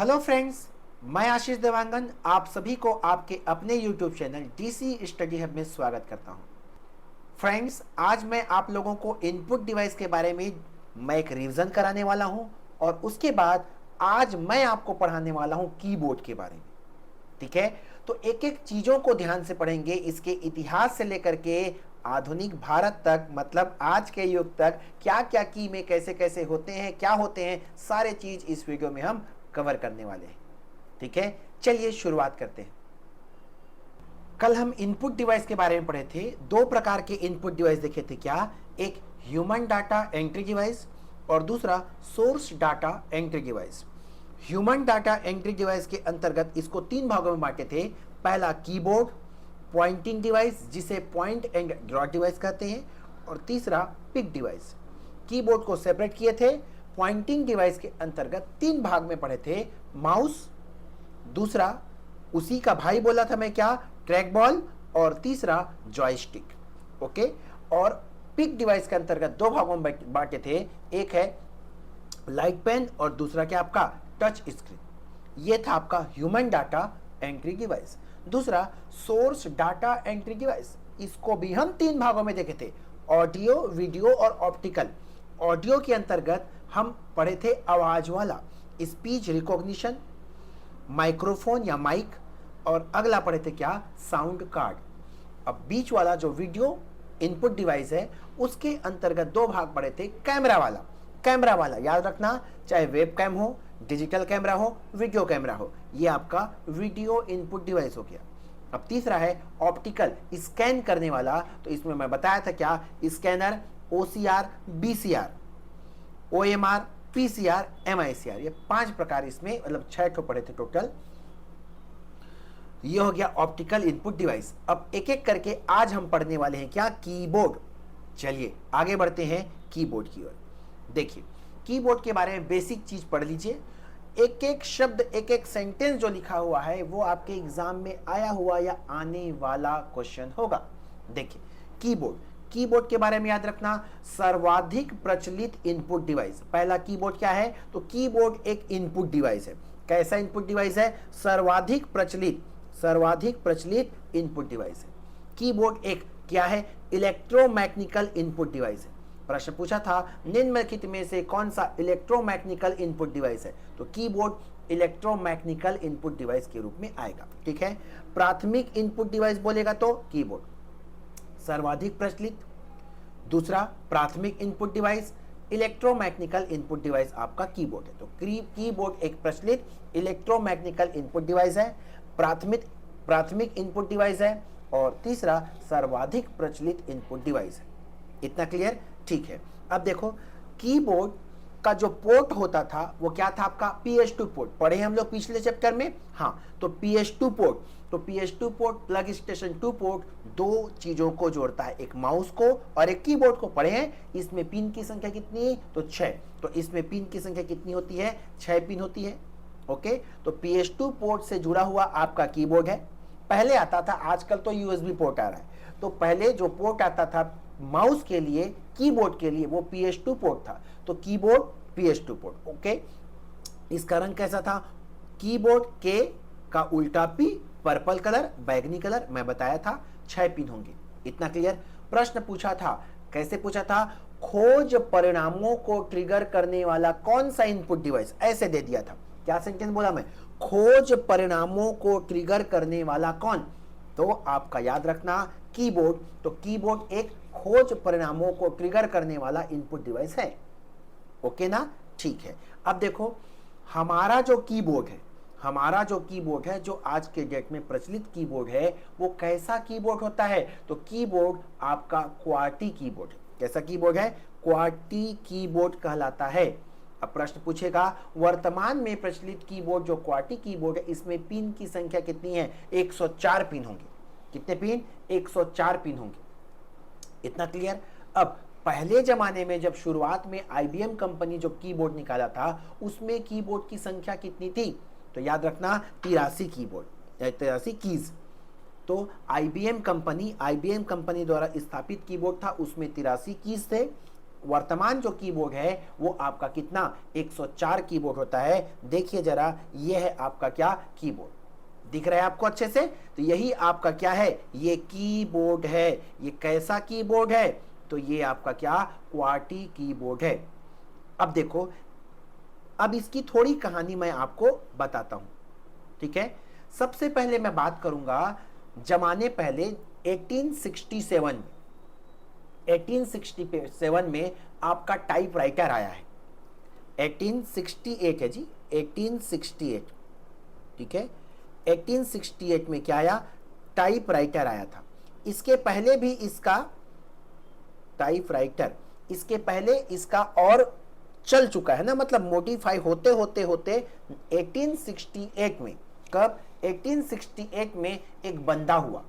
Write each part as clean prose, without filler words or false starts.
Hello friends, मैं आशीष देवांगन आप सभी को आपके अपने YouTube channel DC study hub में स्वागत करता हूं। फ्रेंड्स, आज मैं आप लोगों को इनपुट डिवाइस के बारे में मैं एक रिवीजन कराने वाला हूं और उसके बाद आज मैं आपको पढ़ाने वाला हूं कीबोर्ड के बारे में। ठीक है, तो एक एक चीजों को ध्यान से पढ़ेंगे। इसके इतिहास से लेकर के आधुनिक भारत तक, मतलब आज के युग तक क्या क्या की में कैसे कैसे होते हैं, क्या होते हैं, सारे चीज इस वीडियो में हम कवर करने वाले हैं। ठीक है, चलिए शुरुआत करते हैं। कल हम इनपुट डिवाइस के बारे में पढ़े थे। दो प्रकार के इनपुट डिवाइस देखे थे। क्या? एक ह्यूमन डाटा एंट्री डिवाइस और दूसरा source data entry device. Human data entry device के अंतर्गत इसको तीन भागों में बांटे थे। पहला कीबोर्ड, पॉइंटिंग डिवाइस जिसे पॉइंट एंड ड्रॉट डिवाइस कहते हैं, और तीसरा पिक डिवाइस। कीबोर्ड को सेपरेट किए थे। पॉइंटिंग डिवाइस के अंतर्गत तीन भाग में पढ़े थे। माउस, दूसरा उसी का भाई बोला था मैं क्या, ट्रैक बॉल, और तीसरा जॉयस्टिक। ओके, और पिक डिवाइस के अंतर्गत दो भागों में बांटे थे। एक है लाइट पेन और दूसरा क्या आपका टच स्क्रीन। ये था आपका ह्यूमन डाटा एंट्री डिवाइस। दूसरा सोर्स डाटा एंट्री डिवाइस, इसको भी हम तीन भागों में देखे थे, ऑडियो, वीडियो और ऑप्टिकल। ऑडियो के अंतर्गत हम पढ़े थे आवाज वाला, स्पीच रिकॉग्निशन, माइक्रोफोन या माइक, और अगला पढ़े थे क्या, साउंड कार्ड। अब बीच वाला जो वीडियो इनपुट डिवाइस है उसके अंतर्गत दो भाग पढ़े थे। कैमरा वाला, कैमरा वाला याद रखना, चाहे वेब कैम हो, डिजिटल कैमरा हो, वीडियो कैमरा हो, ये आपका वीडियो इनपुट डिवाइस हो गया। अब तीसरा है ऑप्टिकल, स्कैन करने वाला। तो इसमें मैं बताया था क्या, scanner, OCR, BCR, OMR, PCR, MICR, ये पांच प्रकार इसमें, मतलब 6 ठो पढ़े थे टोटल। ये हो गया ऑप्टिकल इनपुट डिवाइस। अब एक एक करके आज हम पढ़ने वाले हैं क्या, कीबोर्ड। चलिए आगे बढ़ते हैं कीबोर्ड की ओर। देखिए कीबोर्ड के बारे में बेसिक चीज पढ़ लीजिए। एक एक शब्द, एक एक सेंटेंस जो लिखा हुआ है वो आपके एग्जाम में आया हुआ या आने वाला क्वेश्चन होगा। देखिए कीबोर्ड, कीबोर्ड के बारे में याद रखना, सर्वाधिक प्रचलित इनपुट डिवाइस। पहला कीबोर्ड क्या है, तो कीबोर्ड एक इनपुट डिवाइस है। कैसा इनपुट डिवाइस है, सर्वाधिक प्रचलित, सर्वाधिक प्रचलित इनपुट डिवाइस है। कीबोर्ड एक क्या है, इलेक्ट्रोमैकेनिकल इनपुट डिवाइस है। प्रश्न पूछा था निम्नलिखित में से कौन सा इलेक्ट्रोमैकेनिकल इनपुट डिवाइस है, तो कीबोर्ड इलेक्ट्रोमैकेनिकल इनपुट डिवाइस के रूप में आएगा। ठीक है, प्राथमिक इनपुट डिवाइस बोलेगा तो कीबोर्ड सर्वाधिक प्रचलित, दूसरा प्राथमिक input device, electromechanical input device आपका कीबोर्ड है। तो कीबोर्ड एक प्रचलित इलेक्ट्रोमैकेनिकल इनपुट डिवाइस है, प्राथमिक इनपुट डिवाइस है, और तीसरा सर्वाधिक प्रचलित इनपुट डिवाइस है। इतना क्लियर? ठीक है। अब देखो कीबोर्ड का जो पोर्ट होता था वो क्या था आपका, PS2 पोर्ट। पढ़े हम लोग पिछले चैप्टर में। हाँ, तो PS2 पोर्ट, तो PS2 port plug station 2 port दो चीजों को जोड़ता है, एक माउस को और एक कीबोर्ड को। पढ़े हैं। इसमें पिन की संख्या कितनी है, तो 6। तो इसमें पिन की संख्या कितनी होती है, 6 पिन होती है। ओके, तो PS2 पोर्ट से जुड़ा हुआ आपका कीबोर्ड है। पहले आता था, आजकल तो USB पोर्ट आ रहा है, तो पहले जो पोर्ट आता था माउस के लिए, कीबोर्ड के लिए, वो PS2 पोर्ट था। तो कीबोर्ड PS2 पोर्ट। ओके, इसका रंग कैसा था, कीबोर्ड के का उल्टा P, पर्पल कलर, बैगनी कलर, मैं बताया था 6 पिन होंगे। इतना क्लियर? प्रश्न पूछा था, कैसे पूछा था, खोज परिणामों को ट्रिगर करने वाला कौन सा इनपुट डिवाइस, ऐसे दे दिया था। क्या सेंटेंस बोला मैं, खोज परिणामों को ट्रिगर करने वाला कौन, तो आपका याद रखना कीबोर्ड। तो कीबोर्ड एक खोज परिणामों को ट्रिगर करने वाला इनपुट डिवाइस है। ओके ना? ठीक है। अब देखो हमारा जो कीबोर्ड है, हमारा जो कीबोर्ड है, जो आज के डेट में प्रचलित कीबोर्ड है, वो कैसा कीबोर्ड होता है, तो कीबोर्ड आपका क्वार्टी कीबोर्ड है। कैसा कीबोर्ड है, क्वार्टी कीबोर्ड कहलाता है। अब प्रश्न पूछेगा वर्तमान में प्रचलित कीबोर्ड जो क्वार्टी कीबोर्ड है, इसमें पिन की संख्या कितनी है, 104 पिन होंगे। कितने पिन, 104 पिन होंगे। इतना क्लियर? अब पहले जमाने में जब शुरुआत में IBM कंपनी जो कीबोर्ड निकाला था, उसमें कीबोर्ड की संख्या कितनी थी, तो याद रखना 83 कीबोर्ड, 83 कीज। तो IBM कंपनी द्वारा स्थापित कीबोर्ड था, उसमें 83 कीज थे। वर्तमान जो कीबोर्ड है वो आपका कितना 104 कीबोर्ड होता है। देखिए जरा, ये है आपका क्या कीबोर्ड, दिख रहा है आपको अच्छे से? तो यही आपका क्या है, ये कीबोर्ड है। ये कैसा कीबोर्ड है? तो ये आपका क्या क्वार्टी कीबोर्ड है। अब देखो, अब इसकी थोड़ी कहानी मैं आपको बताता हूं, ठीक है। सबसे पहले मैं बात करूंगा जमाने पहले 1867 में आपका टाइपराइटर आया है। 1868 है जी, 1868, ठीक है। 1868 में क्या आया? टाइपराइटर आया था। इसके पहले भी इसका टाइपराइटर, इसके पहले इसका और चल चुका है ना, मतलब मॉडिफाई होते होते होते 1868 में, कब? 1868 में एक बंदा हुआ।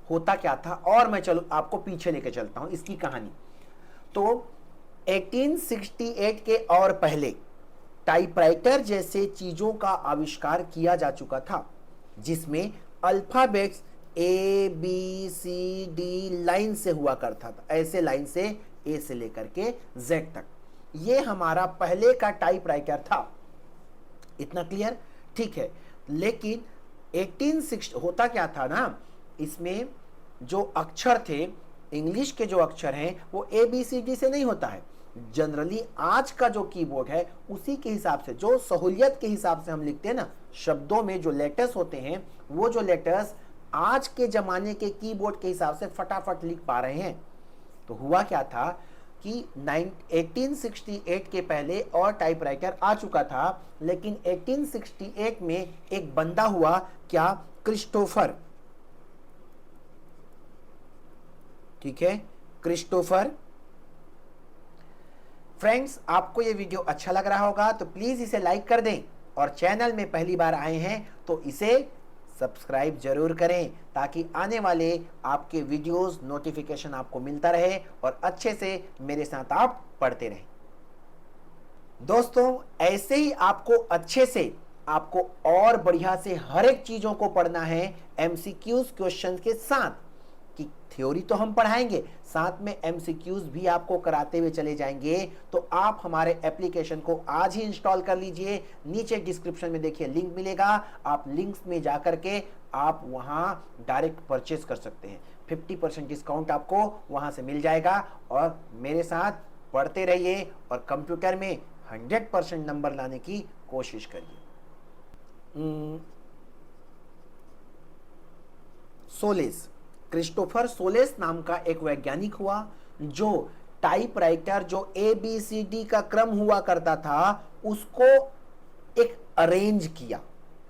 होता क्या था, और मैं चलो आपको पीछे लेके चलता हूं इसकी कहानी। तो 1868 के और पहले टाइपराइटर जैसे चीजों का आविष्कार किया जा चुका था, जिसमें alphabets A B C D line से हुआ करता था, ऐसे लाइन से, ए से लेकर के जेड तक। ये हमारा पहले का टाइपराइटर था। इतना क्लियर? ठीक है। लेकिन 1860 होता क्या था ना, इसमें जो अक्षर थे, इंग्लिश के जो अक्षर हैं, वो ए बी सी डी से नहीं होता है। जनरली आज का जो कीबोर्ड है उसी के हिसाब से, जो सहूलियत के हिसाब से हम लिखते हैं ना, शब्दों में जो लेटर्स होते हैं, वो जो लेटर्स आज के जमाने के कीबोर्ड के हिसाब से फटाफट लिख पा रहे हैं। तो हुआ क्या था कि 1868 के पहले और टाइपराइटर आ चुका था, लेकिन 1868 में एक बंदा हुआ, क्या? क्रिस्टोफर, ठीक है, क्रिस्टोफर। फ्रेंड्स, आपको ये वीडियो अच्छा लग रहा होगा तो प्लीज इसे लाइक कर दें, और चैनल में पहली बार आए हैं तो इसे सब्सक्राइब जरूर करें, ताकि आने वाले आपके वीडियोस नोटिफिकेशन आपको मिलता रहे और अच्छे से मेरे साथ आप पढ़ते रहें। दोस्तों, ऐसे ही आपको अच्छे से, आपको और बढ़िया से हर एक चीजों को पढ़ना है एमसीक्यूज क्वेश्चन के साथ। कि थ्योरी तो हम पढ़ाएंगे, साथ में एमसीक्यूज भी आपको कराते हुए चले जाएंगे। तो आप हमारे एप्लीकेशन को आज ही इंस्टॉल कर लीजिए। नीचे डिस्क्रिप्शन में देखिए लिंक मिलेगा, आप लिंक्स में जाकर के आप वहां डायरेक्ट परचेस कर सकते हैं। 50% डिस्काउंट आपको वहां से मिल जाएगा, और मेरे साथ पढ़ते रहिए और कंप्यूटर में 100% नंबर लाने की कोशिश करिए। सोलेस, क्रिस्टोफर सोलेस नाम का एक वैज्ञानिक हुआ, जो टाइपराइटर जो ए बी सी डी का क्रम हुआ करता था उसको एक अरेंज किया,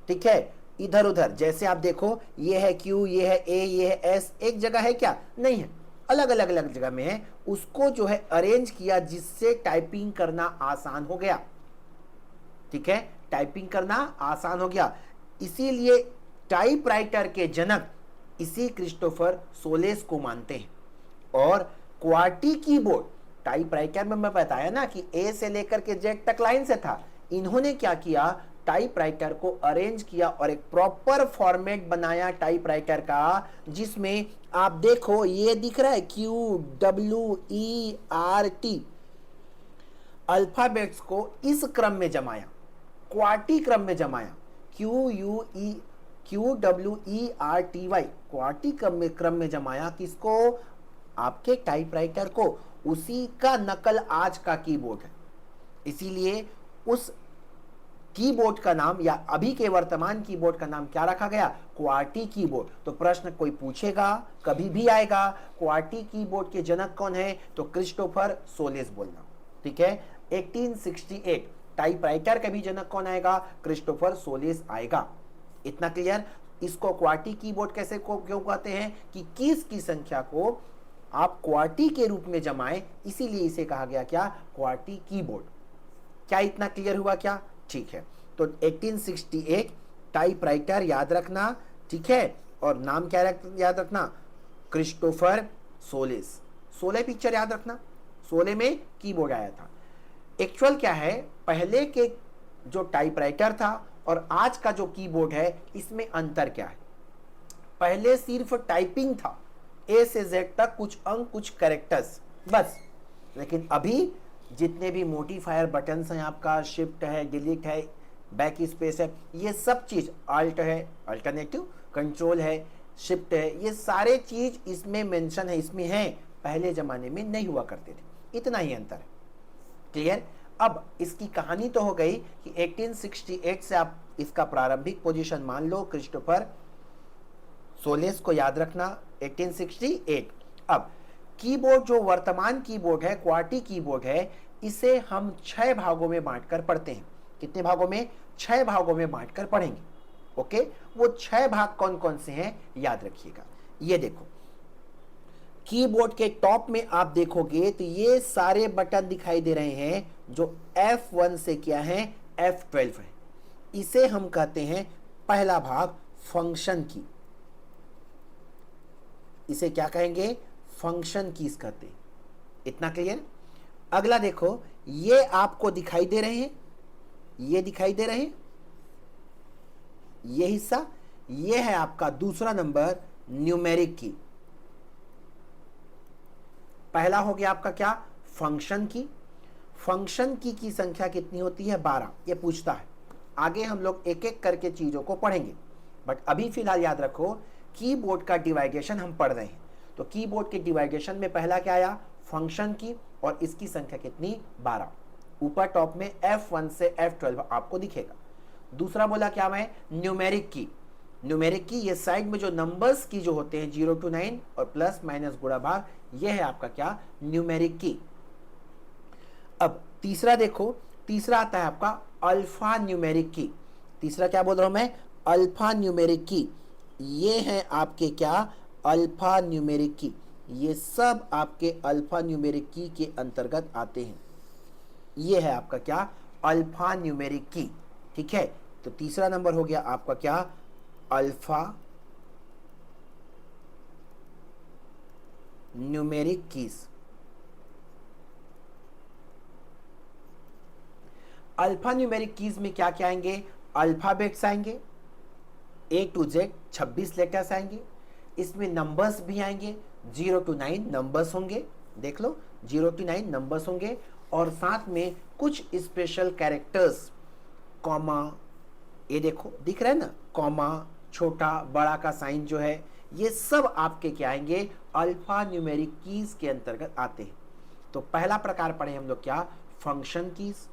ठीक है, इधर उधर। जैसे आप देखो, ये है क्यू, ये है ए, ये है एस, एक जगह है क्या? नहीं है, अलग अलग अलग जगह में है। उसको जो है अरेंज किया, जिससे टाइपिंग करना आसान हो गया, ठीक है, टाइपिंग करना आसान हो गया। इसीलिए टाइपराइटर के जनक इसी क्रिस्टोफर सोलेस को मानते हैं। और क्वार्टी कीबोर्ड, टाइपराइटर में मैं बताया ना कि ए से लेकर के जेड तक लाइन से था। इन्होंने क्या किया, टाइपराइटर को अरेंज किया और एक प्रॉपर फॉर्मेट बनाया टाइपराइटर का, जिसमें आप देखो ये दिख रहा है Q W E R T, alphabets को इस क्रम में जमाया, क्वार्टी क्रम में जमाया, Q W E R T Y, QWERTY क्रम में जमाया। किसको? आपके टाइपराइटर को। उसी का नकल आज का कीबोर्ड है। इसीलिए उस कीबोर्ड का नाम, या अभी के वर्तमान कीबोर्ड का नाम क्या रखा गया? Corti keyboard. तो प्रश्न कोई पूछेगा, कभी भी आएगा, क्वार्टी कीबोर्ड के जनक कौन है? तो क्रिस्टोफर सोलेस बोलना, ठीक है। 1868 टाइपराइटर का भी जनक कौन आएगा? क्रिस्टोफर सोलेस आएगा। इतना क्लियर? इसको क्वार्टी कीबोर्ड कैसे क्यों कहते हैं? कि कीज की संख्या को आप क्वार्टी के रूप में जमाएं, इसीलिए इसे कहा गया क्या? Corti keyboard. क्या इतना क्लियर हुआ क्या? ठीक है। तो 1868 टाइपराइटर याद रखना, ठीक है, और नाम क्या याद रखना? Christopher solace. 16 पिक्चर याद रखना, 16 में कीबोर्ड आया था। एक्चुअल क्या है, पहले के जो टाइपराइटर था और आज का जो कीबोर्ड है, इसमें अंतर क्या है? पहले सिर्फ टाइपिंग था, ए से जेड तक, कुछ अंक, कुछ कैरेक्टर्स, बस। लेकिन अभी जितने भी मोडिफायर बटन्स हैं, आपका शिफ्ट है, डिलीट है, बैक स्पेस है, ये सब चीज़, अल्ट है, अल्टरनेटिव, कंट्रोल है, शिफ्ट है, ये सारे चीज़ इसमें मेंशन है, इसमें है, पहले ज़माने में नहीं हुआ करते थे। इतना ही अंतर है। क्लियर? अब इसकी कहानी तो हो गई कि 1868 से आप इसका प्रारंभिक पोजीशन मान लो, क्रिस्टोफर सोलेस को याद रखना, 1868। अब कीबोर्ड जो वर्तमान कीबोर्ड है, क्वार्टी कीबोर्ड है, इसे हम 6 भागों में बांटकर पढ़ते हैं। कितने भागों में? 6 भागों में बांटकर पढ़ेंगे। ओके, वो 6 भाग कौन कौन से हैं याद रखिएगा। ये देखो, कीबोर्ड के टॉप में आप देखोगे तो ये सारे बटन दिखाई दे रहे हैं जो F1 से क्या है, F12 है। इसे हम कहते हैं पहला भाग फंक्शन की। इसे क्या कहेंगे? फंक्शन कीज कहते हैं। इतना क्लियर? अगला देखो, ये आपको दिखाई दे रहे हैं, ये दिखाई दे रहे हैं, ये हिस्सा, ये है आपका दूसरा नंबर, न्यूमेरिक की। पहला हो गया आपका क्या? फंक्शन की। फंक्शन की संख्या कितनी होती है? 12। ये पूछता है। आगे हम लोग एक एक करके चीजों को पढ़ेंगे, बट अभी फिलहाल याद रखो कीबोर्ड का डिवाइडेशन हम पढ़ रहे हैं। तो कीबोर्ड के डिवाइडेशन में पहला क्या आया? फंक्शन की, और इसकी संख्या कितनी? 12। ऊपर टॉप में F1 से F12 आपको दिखेगा। दूसरा बोला क्या मैं? न्यूमेरिक की। न्यूमेरिक की, ये साइड में जो नंबर्स की जो होते हैं 0 to 9 और प्लस माइनस गुणा भाग, ये है आपका क्या? न्यूमेरिक की। अब तीसरा देखो, तीसरा आता है आपका अल्फा न्यूमेरिक की। तीसरा क्या बोल रहा हूं मैं? अल्फा न्यूमेरिक की। ये है आपके क्या? अल्फा न्यूमेरिक की। ये सब आपके अल्फा न्यूमेरिक की के अंतर्गत आते हैं। ये है आपका क्या? अल्फा न्यूमेरिक की। ठीक है, तो तीसरा नंबर हो गया आपका क्या? Alpha numeric keys. Alpha numeric keys में क्या क्या आएंगे? अल्फाबेट्स आएंगे, A to Z 26 लेटर्स आएंगे। इसमें नंबर्स भी आएंगे, 0 to 9 नंबर्स होंगे, देख लो 0 to 9 नंबर्स होंगे, और साथ में कुछ स्पेशल कैरेक्टर्स, कॉमा, ये देखो दिख रहा है ना, कॉमा, छोटा बड़ा का साइन जो है, ये सब आपके क्या आएंगे? अल्फा न्यूमेरिक कीज के अंतर्गत आते हैं। तो पहला प्रकार पढ़े हम लोग क्या? Function keys.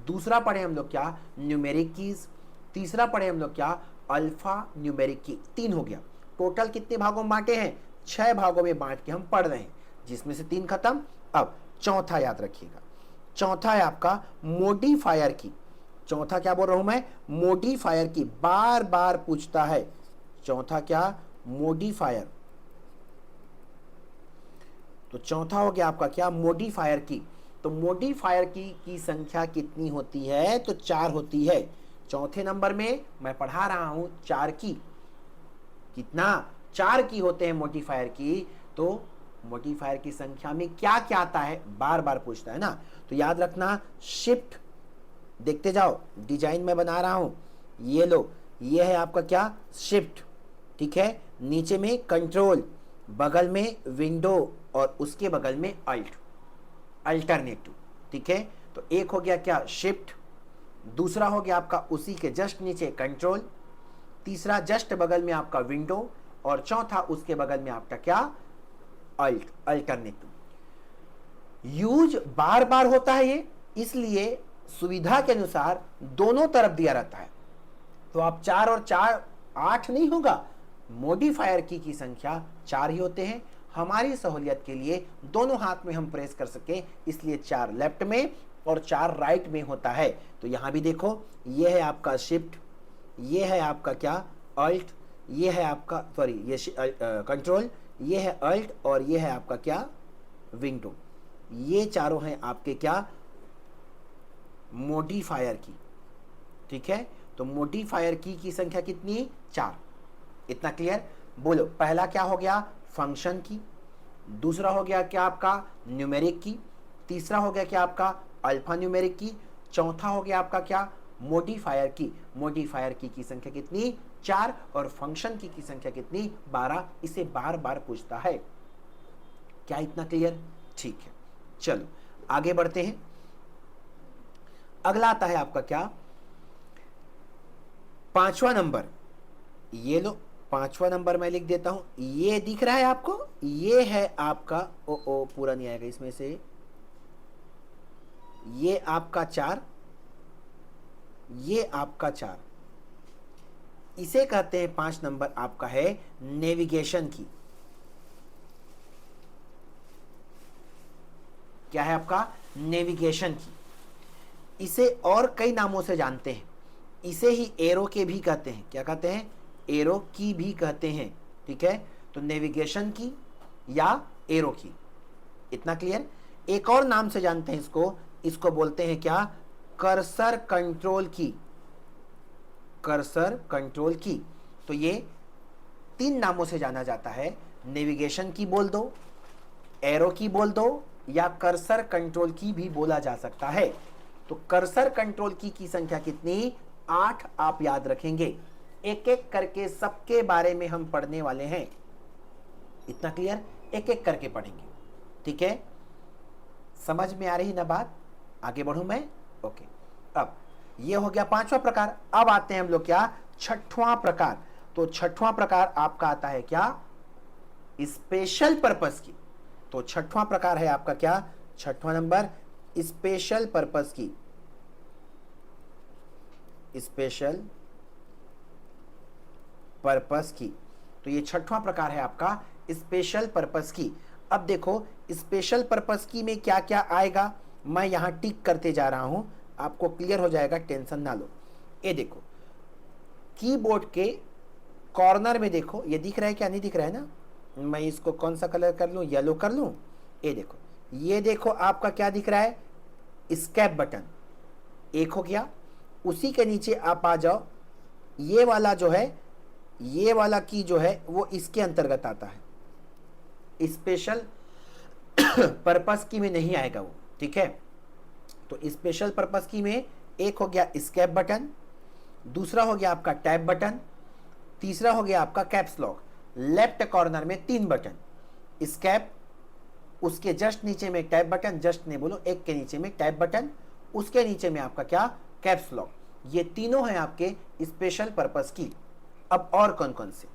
दूसरा पढ़े हम लोग क्या? Numeric keys. तीसरा पढ़े हम लोग क्या? अल्फा न्यूमेरिक की। 3 हो गया। टोटल कितने भागों में बांटे हैं? 6 भागों में बांट के हम पढ़ रहे हैं, जिसमें से 3 खत्म। अब चौथा याद रखिएगा, चौथा है आपका मोडिफायर की। चौथा क्या बोल रहा हूं मैं? मोडिफायर की। बार बार पूछता है। चौथा क्या? मोडिफायर। तो चौथा हो गया आपका क्या? मोडिफायर की। तो मोडिफायर की संख्या कितनी होती है? तो 4 होती है। चौथे नंबर में मैं पढ़ा रहा हूं 4 की। कितना? 4 की होते हैं मोडिफायर की। तो मोडिफायर की संख्या में क्या क्या आता है? बार बार पूछता है ना, तो याद रखना, शिफ्ट, देखते जाओ, डिजाइन में बना रहा हूं, ये लो, ये है आपका क्या? शिफ्ट। ठीक है, नीचे में कंट्रोल, बगल में विंडो, और उसके बगल में अल्ट, अल्टरनेटिव। ठीक है, तो एक हो गया क्या? शिफ्ट। दूसरा हो गया आपका उसी के जस्ट नीचे कंट्रोल। तीसरा जस्ट बगल में आपका विंडो, और चौथा उसके बगल में आपका क्या? Alt, alternative. यूज बार बार होता है ये, इसलिए सुविधा के अनुसार दोनों तरफ दिया रहता है। तो आप 4 और 4 8 नहीं होगा। मोडिफायर की संख्या 4 ही होते हैं। हमारी सहूलियत के लिए दोनों हाथ में हम प्रेस कर सके, इसलिए 4 लेफ्ट में और 4 राइट में होता है। तो यहां भी देखो, ये है आपका शिफ्ट, ये है आपका क्या? अल्ट, ये है आपका सॉरी ये कंट्रोल, ये है अल्ट, और ये है आपका क्या? विंडो। ये चारों हैं आपके क्या? मोडिफायर की। ठीक है, तो मोडिफायर की संख्या कितनी? 4। इतना क्लियर? बोलो, पहला क्या हो गया? फंक्शन की। दूसरा हो गया क्या आपका? न्यूमेरिक की। तीसरा हो गया क्या आपका? अल्फा न्यूमेरिक की। चौथा हो गया आपका क्या? मोडिफायर की। मोडिफायर की संख्या कितनी? 4, और फंक्शन की संख्या कितनी? 12। इसे बार बार पूछता है। क्या इतना क्लियर? ठीक है, चलो आगे बढ़ते हैं। अगला आता है आपका क्या, 5वां नंबर। ये लो 5वां नंबर मैं लिख देता हूं, ये दिख रहा है आपको, ये है आपका, ओ पूरा नहीं आएगा इसमें से, ये आपका 4, ये आपका 4, इसे कहते हैं 5 नंबर आपका है नेविगेशन की। क्या है आपका, नेविगेशन की। इसे और कई नामों से जानते हैं, इसे ही एरो के भी कहते हैं। क्या कहते हैं, एरो की भी कहते हैं। ठीक है, तो नेविगेशन की या एरो की, इतना क्लियर। एक और नाम से जानते हैं इसको, इसको बोलते हैं क्या, कर्सर कंट्रोल की। कर्सर कंट्रोल की, तो ये 3 नामों से जाना जाता है, नेविगेशन की बोल दो, एरो की बोल दो, या कर्सर कंट्रोल की भी बोला जा सकता है। तो कर्सर कंट्रोल की संख्या कितनी, 8 आप याद रखेंगे। एक एक करके सबके बारे में हम पढ़ने वाले हैं, इतना क्लियर, एक एक करके पढ़ेंगे। ठीक है, समझ में आ रही ना बात, आगे बढ़ूं मैं। ओके, अब ये हो गया 5वां प्रकार। अब आते हैं हम लोग क्या, 6वां प्रकार। तो 6वां प्रकार आपका आता है क्या, स्पेशल पर्पस की। तो 6वां प्रकार है आपका क्या, 6वां नंबर, स्पेशल पर्पस की। स्पेशल पर्पस की, तो ये 6वां प्रकार है आपका स्पेशल पर्पस की। अब देखो स्पेशल पर्पस की में क्या क्या आएगा, मैं यहां टिक करते जा रहा हूं, आपको क्लियर हो जाएगा, टेंशन ना लो। ये देखो कीबोर्ड के कॉर्नर में देखो, ये दिख रहा है क्या, नहीं दिख रहा है ना, मैं इसको कौन सा कलर कर लूं, येलो कर लूं। ये देखो आपका क्या दिख रहा है, एस्केप बटन, एक हो गया। उसी के नीचे आप आ जाओ, ये वाला जो है, ये वाला की जो है वो इसके अंतर्गत आता है, स्पेशल पर्पस की में नहीं आएगा वो। ठीक है, तो स्पेशल पर्पस की में एक हो गया एस्केप बटन, दूसरा हो गया आपका टैब बटन, तीसरा हो गया आपका कैप्स लॉक। लेफ्ट कॉर्नर में 3 बटन, एस्केप, उसके जस्ट नीचे में टैब बटन, जस्ट नहीं बोलो, एक के नीचे में टैब बटन, उसके नीचे में आपका क्या, कैप्स लॉक। ये तीनों हैं आपके स्पेशल पर्पस की। अब और कौन कौन से,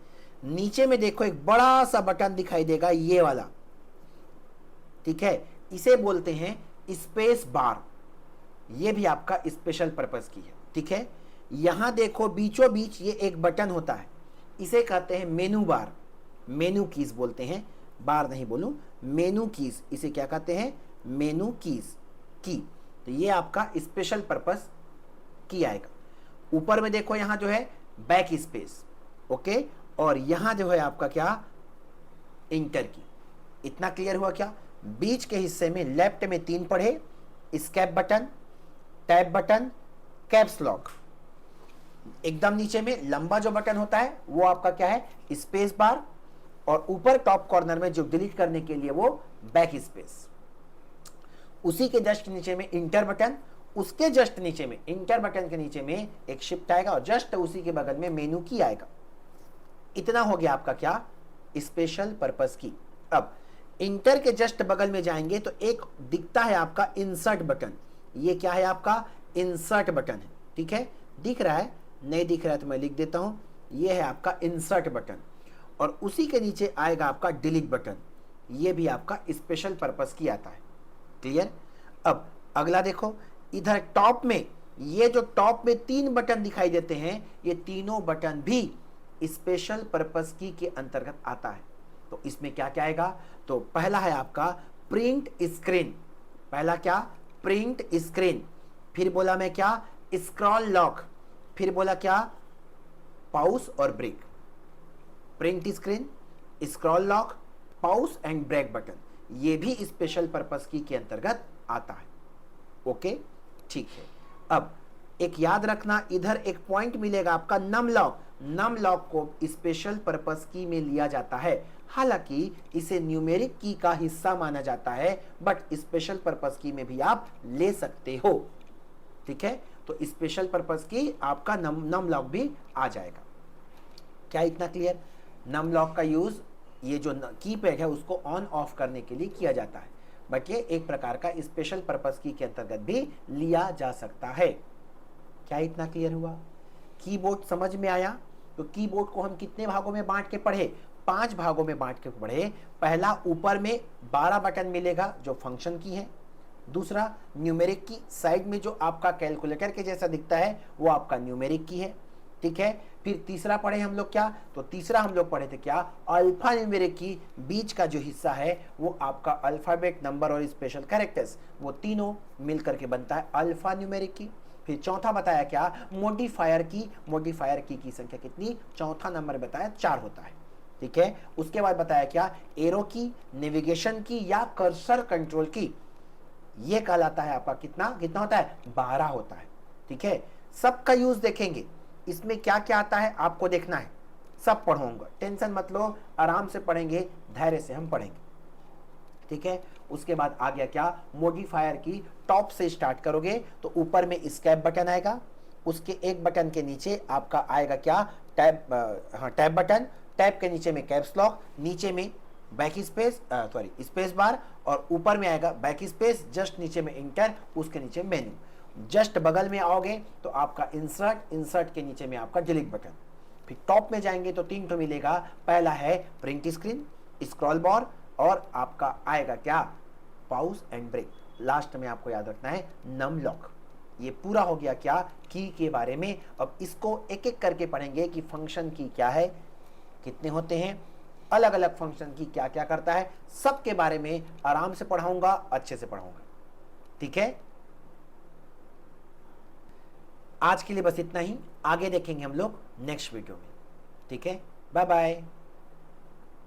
नीचे में देखो एक बड़ा सा बटन दिखाई देगा, ये वाला। ठीक है, इसे बोलते हैं स्पेस बार, ये भी आपका स्पेशल पर्पस की है। ठीक है, यहां देखो बीचों बीच ये एक बटन होता है, इसे कहते हैं मेनू बार, मेनू कीज बोलते हैं, बार नहीं बोलूं, मेनू कीज, इसे क्या कहते हैं, मेनू कीज की। तो ये आपका स्पेशल पर्पस की आएगा। ऊपर में देखो यहां जो है बैक स्पेस, ओके, और यहां जो है आपका क्या, इंटर की। इतना क्लियर हुआ क्या। बीच के हिस्से में लेफ्ट में 3 पढ़े, escape button, tab button, caps lock. एकदम नीचे में लंबा जो बटन होता है वो आपका क्या है, स्पेस बार, और ऊपर टॉप कॉर्नर में जो डिलीट करने के लिए वो बैक स्पेस। उसी के जस्ट नीचे में इंटर बटन, उसके जस्ट नीचे में, इंटर बटन के नीचे में एक शिफ्ट आएगा, और जस्ट उसी के बगल में मेनू की आएगा। इतना हो गया आपका क्या, स्पेशल पर्पस की। अब इंटर के जस्ट बगल में जाएंगे तो एक दिखता है आपका इंसर्ट बटन, ये क्या है आपका, इंसर्ट बटन है। ठीक है, दिख रहा है, नहीं दिख रहा है तो मैं लिख देता हूं, ये है आपका इंसर्ट बटन, और उसी के नीचे आएगा आपका डिलीट बटन, ये भी आपका स्पेशल पर्पस की आता है। क्लियर। अब अगला देखो, इधर टॉप में, ये जो टॉप में 3 बटन दिखाई देते हैं, ये तीनों बटन भी स्पेशल पर्पस की के अंतर्गत आता है। तो इसमें क्या क्या आएगा, तो पहला है आपका प्रिंट स्क्रीन, पहला क्या, प्रिंट स्क्रीन, फिर बोला मैं क्या, स्क्रॉल लॉक, फिर बोला क्या, पाउस और break. Print screen, scroll lock, pause and break button, ये भी स्पेशल पर्पस की के अंतर्गत आता है। ओके, ठीक है। अब एक याद रखना, इधर एक पॉइंट मिलेगा आपका नम लॉक, नम लॉक को स्पेशल पर्पस की में लिया जाता है, हालांकि इसे न्यूमेरिक की का हिस्सा माना जाता है, बट स्पेशल पर्पस की में भी आप ले सकते हो। ठीक है, तो स्पेशल पर्पस की आपका नम लॉक भी आ जाएगा। क्या इतना क्लियर। नम लॉक का यूज, ये जो कीपैड है उसको ऑन ऑफ करने के लिए किया जाता है। बट ये एक प्रकार का स्पेशल पर्पस की के अंतर्गत भी लिया जा सकता है। क्या इतना क्लियर हुआ? कीबोर्ड समझ में आया? तो कीबोर्ड को हम कितने भागों में बांट के पढ़े? 5 भागों में बांट के पढ़े। पहला, ऊपर में 12 बटन मिलेगा जो फंक्शन की है। दूसरा, न्यूमेरिक की साइड में जो आपका कैलकुलेटर के जैसा दिखता है वो आपका न्यूमेरिक की है, ठीक है। फिर तीसरा पढ़े हम लोग क्या? तो तीसरा हम लोग पढ़े थे क्या? अल्फा न्यूमेरिक की बीच का जो हिस्सा है वो आपका अल्फाबेट, नंबर और स्पेशल कैरेक्टर्स, वो तीनों मिलकर के बनता है अल्फा न्यूमेरिक की। फिर चौथा बताया क्या? मॉडिफायर की। मॉडिफायर की संख्या कितनी? चौथा नंबर बताया 4 होता है, ठीक है। उसके बाद बताया क्या? एरो की, नेविगेशन की या कर्सर कंट्रोल की, ये कहलाता है आपका कितना कितना होता है? 12 होता है, ठीक है। सबका यूज देखेंगे, इसमें क्या क्या आता है आपको देखना है। सब पढ़ूंगा, टेंशन मत लो, आराम से पढ़ेंगे, धैर्य से हम पढ़ेंगे, ठीक है। उसके बाद आ गया क्या? मॉडिफायर की टॉप से स्टार्ट करोगे तो ऊपर में स्केप बटन आएगा, उसके एक बटन के नीचे आपका आएगा क्या? Tab, tab button. टैब के नीचे में कैप्स लॉक, नीचे में back space, sorry space bar, और ऊपर में आएगा बैक स्पेस, जस्ट नीचे में इंटर, उसके नीचे मेन्यू। जस्ट बगल में आओगे तो आपका इंसर्ट, इंसर्ट के नीचे में आपका डिलीट बटन। फिर टॉप में जाएंगे तो 3 तो मिलेगा। पहला है प्रिंट स्क्रीन, स्क्रॉल बार, और आपका आएगा क्या? Pause and break. लास्ट में आपको याद रखना है नम लॉक। ये पूरा हो गया क्या? की के बारे में। अब इसको एक एक करके पढ़ेंगे कि फंक्शन की क्या है, कितने होते हैं, अलग अलग फंक्शन की क्या क्या करता है, सबके बारे में आराम से पढ़ाऊंगा, अच्छे से पढ़ाऊंगा, ठीक है। आज के लिए बस इतना ही, आगे देखेंगे हम लोग नेक्स्ट वीडियो में, ठीक है। Bye bye.